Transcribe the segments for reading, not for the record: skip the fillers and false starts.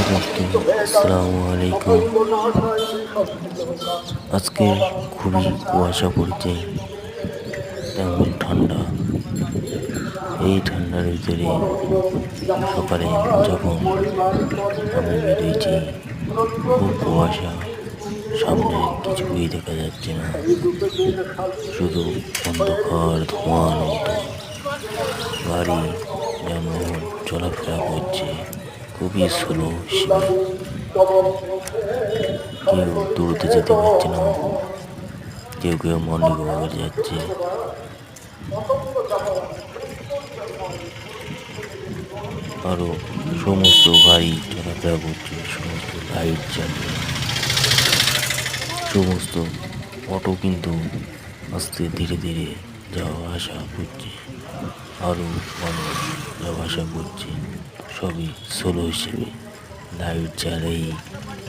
দোস্ত, আসসালামু আলাইকুম। আজকে খুবই কুয়াশা পড়েছে, তেমন ঠান্ডা। এই ঠান্ডার ভিতরে সকালে যখন আমি বেরিয়েছি, খুব কুয়াশা, সামনে কিছুই দেখা যাচ্ছে না, শুধু অন্ধকার ধোঁয়ার মতো। গাড়ি যানবাহন চলাফেরা করছে খুবই স্লো স্পিড। কেউ দৌড়তে যেতে পারছে না, কেউ কেউ মর্নিং ওয়াকে যাচ্ছে। আরো সমস্ত গাড়ি চলাফেরা করছে, সমস্ত লাইট জ্বালিয়ে। সমস্ত অটো কিন্তু আস্তে ধীরে ধীরে যাওয়া আসা করছে, আরো মানুষ যাওয়া আসা করছে, সবই স্লো হিসেবে। লাইট জ্বালাই,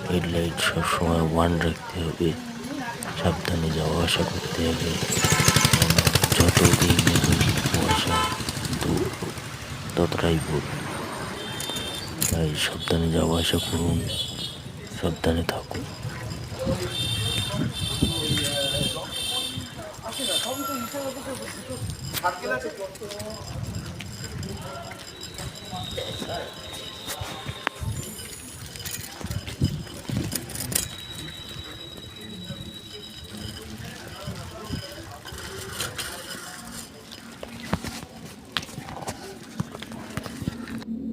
হেডলাইট সবসময় ওয়ান রাখতে হবে, সাবধানে যাওয়া আসা করতে হবে। যত দিন কুয়াশা দূর ততটাই ভুল। তাই সাবধানে যাওয়া আসা করুন, সাবধানে থাকুন।